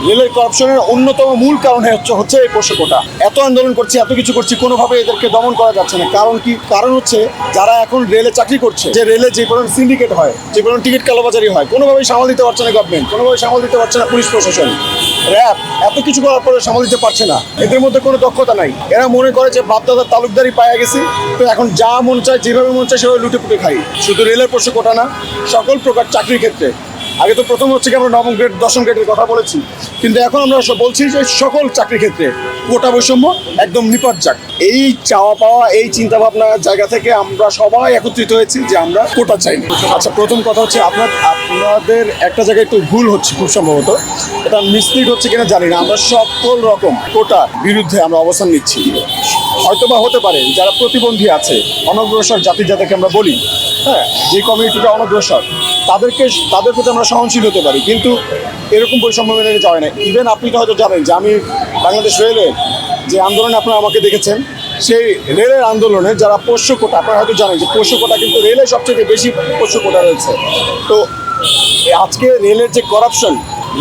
রেলের করাপশনের অন্যতম মূল কারণ হচ্ছে এই পোষ্য কোটা। এত আন্দোলন করছি, এত কিছু করছি, কোনোভাবে এদেরকে দমন করা যাচ্ছে না। কারণ কি? কারণ হচ্ছে যারা এখন রেলে চাকরি করছে, যে রেলে যে পরিমাণ সিন্ডিকেট হয়, যে পরিমাণ টিকিট কালোবাজারি হয়, কোনোভাবেই সামাল দিতে পারছে না গভর্নমেন্ট, কোনোভাবেই সামাল দিতে পারছে না পুলিশ প্রশাসন, র্যাব এত কিছু করার পরে সামাল দিতে পারছে না। এদের মধ্যে কোনো দক্ষতা নাই। এরা মনে করে যে বাপদাদার তালুকদারি পাওয়া গেছি, তো এখন যা মন চায়, যেভাবে মন চায় সেভাবে লুটে পুটে খাই। শুধু রেলের পোষ্য কোটা না, সকল প্রকার চাকরির ক্ষেত্রে। আগে তো প্রথম হচ্ছে কি আমরা নবম গ্রেড, দশম গ্রেডের কথা বলেছি, কিন্তু এখন আমরা বলছি যে সকল চাকরির ক্ষেত্রে কোটা বৈষম্য একদম নিপাত যাক। এই চাওয়া পাওয়া, এই চিন্তা ভাবনার জায়গা থেকে আমরা সবাই একত্রিত হয়েছি যে আমরা কোটা চাই। আচ্ছা, প্রথম কথা হচ্ছে আপনাদের একটা জায়গায় একটু ভুল হচ্ছে, খুব সম্ভবত এটা মিসলিড হচ্ছে কিনা জানি না। আমরা সকল রকম কোটার বিরুদ্ধে আমরা অবস্থান নিচ্ছি। হয়তোবা হতে পারে যারা প্রতিবন্ধী আছে, অনগ্রসর জাতি যাদেরকে আমরা বলি, হ্যাঁ, যে কমিউনিটিটা অনগ্রসর, তাদের প্রতি আমরা সহনশীল হতে পারি, কিন্তু এরকম বৈষম্য মেনে যাওয়া না। ইভেন আপনি তো হয়তো জানেন যে আমি বাংলাদেশ রেলের যে আন্দোলনে আপনারা আমাকে দেখেছেন, সেই রেলের আন্দোলনে যারা পোষ্য কোটা, আপনারা হয়তো জানেন যে পোষ্য কোটা কিন্তু রেলে সবচেয়ে বেশি পোষ্য কোটা রয়েছে। তো আজকে রেলের যে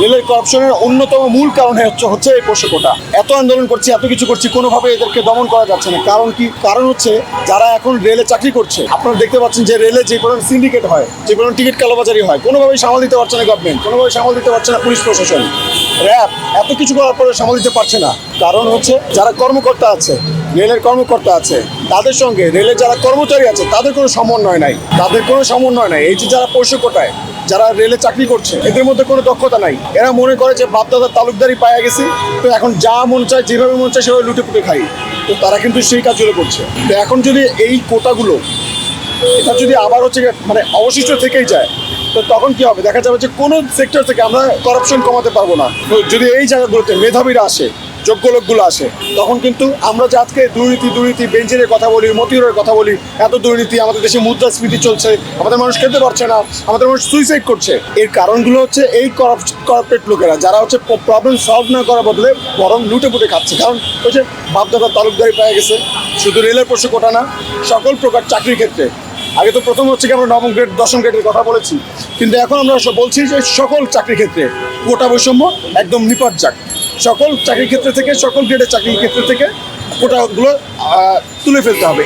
রেলের করাপশনের অন্যতম মূল কারণ হচ্ছে এই পোষ্য কোটা। এত আন্দোলন করছি, এত কিছু করছি, কোনোভাবে এদেরকে দমন করা যাচ্ছে না। কারণ কি? কারণ হচ্ছে যারা এখন রেলে চাকরি করছে, আপনারা দেখতে পাচ্ছেন যে রেলে যে পরিমাণ সিন্ডিকেট হয়, যে পরিমাণ টিকিট কালোবাজারি হয়, কোনোভাবেই সামাল দিতে পারছে না গভর্নমেন্ট, কোনোভাবেই সামাল দিতে পারছে না পুলিশ প্রশাসন, র্যাব এত কিছু করার পরে সামাল দিতে পারছে না। কারণ হচ্ছে যারা কর্মকর্তা আছে, রেলের কর্মকর্তা আছে, তাদের সঙ্গে রেলের যারা কর্মচারী আছে তাদের কোনো সমন্বয় নাই। এই যে যারা পোষ্য কোটায় যারা রেলে চাকরি করছে, এদের মধ্যে কোনো দক্ষতা নাই। এরা মনে করে যে বাপদাদার তালুকদারি পাওয়া গেছি, তো এখন যা মন চায়, যেভাবে মন চায় সেভাবে লুটে পুটে খাই। তো তারা কিন্তু সেই কাজগুলো করছে। তো এখন যদি এই কোটাগুলো এটা যদি আবার হচ্ছে মানে অবশিষ্ট থেকেই যায়, তো তখন কি হবে? দেখা যাবে যে কোনো সেক্টর থেকে আমরা করাপশন কমাতে পারবো না। তো যদি এই জায়গাগুলোতে মেধাবীরা আসে, যোগ্য লোকগুলো আসে, তখন কিন্তু আমরা যে আজকে দুর্নীতি বেঞ্জিনের কথা বলি, মতিউরের কথা বলি, এত দুর্নীতি, আমাদের দেশে মুদ্রাস্ফীতি চলছে, আমাদের মানুষ খেতে পারছে না, আমাদের মানুষ সুইসাইড করছে, এর কারণগুলো হচ্ছে এই কর্পোরেট লোকেরা, যারা হচ্ছে প্রবলেম সলভ না করার বদলে বরং লুটে পুটে খাচ্ছে। কারণ হচ্ছে বাপদাদার তালুকদারি পেয়ে গেছে। শুধু রেলের পোষ্য কোটা না, সকল প্রকার চাকরির ক্ষেত্রে। আগে তো প্রথম হচ্ছে কি আমরা নবম গ্রেড, দশম গ্রেডের কথা বলেছি, কিন্তু এখন আমরা বলছি যে সকল চাকরির ক্ষেত্রে কোটা বৈষম্য একদম নিপাত যাক। সকল চাকরির ক্ষেত্রে থেকে, সকল গ্রেডের চাকরির ক্ষেত্রে থেকে কোটাগুলো তুলে ফেলতে হবে।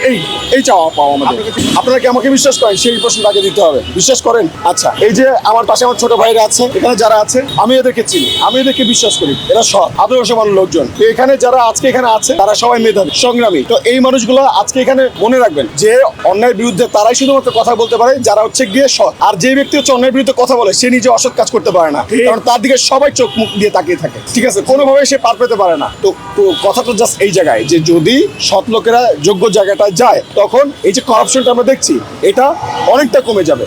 এই চাওয়া পাওয়া আমাদের। আপনারা কি আমাকে বিশ্বাস করেন? সেই প্রশ্ন আগে দিতে হবে। বিশ্বাস করেন? আচ্ছা, এই যে আমার পাশে আমার ছোট ভাইরা আছে, এখানে যারা আছে, আমি এদেরকে চিনি, আমি এদেরকে বিশ্বাস করি, এরা সৎ আদর্শবান লোকজন। তো এখানে যারা আজকে এখানে আছে তারা সবাই মেধাবী, সংগ্রামী। তো এই মানুষগুলো আজকে এখানে মনে রাখবেন যে অন্যায়ের বিরুদ্ধে তারাই শুধুমাত্র কথা বলতে পারে যারা হচ্ছে গিয়ে সৎ। আর যে ব্যক্তি হচ্ছে অন্যায়ের বিরুদ্ধে কথা বলে, সে নিজে অসৎ কাজ করতে পারে না, কারণ তার দিকে সবাই চোখ মুখ দিয়ে তাকিয়ে থাকে। ঠিক আছে, কোনোভাবে সে পার পেতে পারে না। তো কথাটা জাস্ট এই জায়গায় যে যদি সৎ লোকেরা যোগ্য জায়গাটায় যায়, তখন এই যে করাপশনটা আমরা দেখছি, এটা অনেকটা কমে যাবে।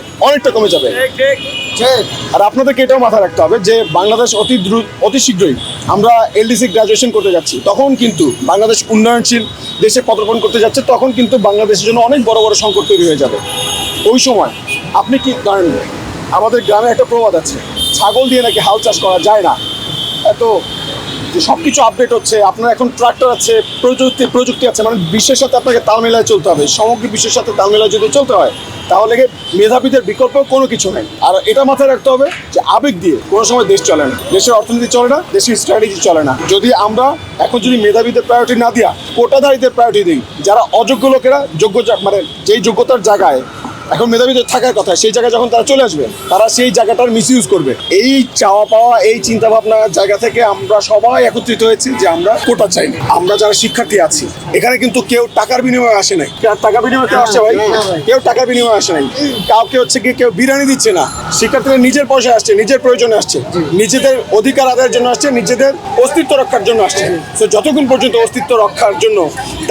আর আপনাদেরকে এটাও মাথায় রাখতে হবে যে বাংলাদেশ অতি শীঘ্রই আমরা এলডিসি গ্রাজুয়েশন করতে যাচ্ছি। তখন কিন্তু বাংলাদেশ উন্নয়নশীল দেশে পদার্পণ করতে যাচ্ছে। তখন কিন্তু বাংলাদেশের জন্য অনেক বড় বড় সংকট তৈরি হয়ে যাবে। ওই সময় আপনি কি ধরেন, আমাদের গ্রামে একটা প্রবাদ আছে, ছাগল দিয়ে নাকি হাল চাষ করা যায় না। এত সব কিছু আপডেট হচ্ছে, আপনার এখন ট্রাক্টর আছে, প্রযুক্তি আছে, মানে বিশ্বের সাথে আপনাকে তাল মেলায় চলতে হবে। সমগ্র বিশ্বের সাথে তাল মেলায় যদি চলতে হয়, তাহলে মেধাবীদের বিকল্প কোনো কিছু নেই। আর এটা মাথায় রাখতে হবে যে আবেগ দিয়ে কোনো সময় দেশ চলে না, দেশের অর্থনীতি চলে না, দেশের স্ট্র্যাটেজি চলে না। যদি আমরা এখন যদি মেধাবীদের প্রায়োরিটি না দিয়া কোটাধারীদের প্রায়োরিটি দিই, যারা অযোগ্য লোকেরা যোগ্য, মানে যেই যোগ্যতার জায়গায় এখন মেধাবীদের থাকার কথা, সেই জায়গায় যখন তারা চলে আসবে, তারা সেই জায়গাটার মিসইউজ করবে। এই চাওয়া পাওয়া, এই চিন্তা ভাবনার জায়গা থেকে আমরা সবাই একত্রিত হয়েছি যে আমরা কোটা চাই না। আমরা যারা শিক্ষার্থী আছি এখানে কিন্তু কেউ টাকার বিনিময়ে আসে নাই। টাকা বিনিময়ে কেউ আসছে ভাই? কেউ টাকার বিনিময়ে আসে নাই। কাউকে হচ্ছে কি কেউ বিরিয়ানি দিচ্ছে না। শিক্ষার্থীরা নিজের পয়সায় আসছে, নিজের প্রয়োজনে আসছে, নিজেদের অধিকার আদায়ের জন্য আসছে, নিজেদের অস্তিত্ব রক্ষার জন্য আসছে। তো যতক্ষণ পর্যন্ত অস্তিত্ব রক্ষার জন্য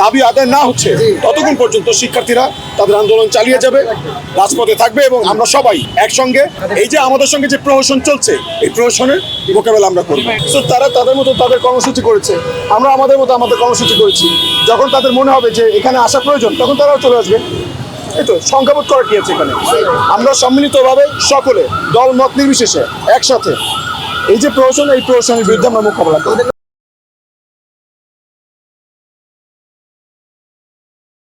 দাবি আদায় না হচ্ছে, ততক্ষণ পর্যন্ত শিক্ষার্থীরা তাদের আন্দোলন চালিয়ে যাবে, রাজপথে থাকবে, এবং আমরা সবাই একসঙ্গে এই যে আমাদের সঙ্গে যে প্রহসন চলছে, এই প্রহসনের মোকাবেলা আমরা করবো। তো তারা তাদের মতো তাদের কর্মসূচি করেছে, আমরা আমাদের মতো আমাদের কর্মসূচি করেছি। যখন তাদের মনে হবে যে এখানে আসা প্রয়োজন, তখন তারাও চলে আসবে। এই তো সংখ্যাবোধ করা কি আছে এখানে? আমরা সম্মিলিতভাবে সকলে দল মত নির্বিশেষে একসাথে এই যে প্রহসন, এই প্রহসনের বিরুদ্ধে আমরা মোকাবেলা করব।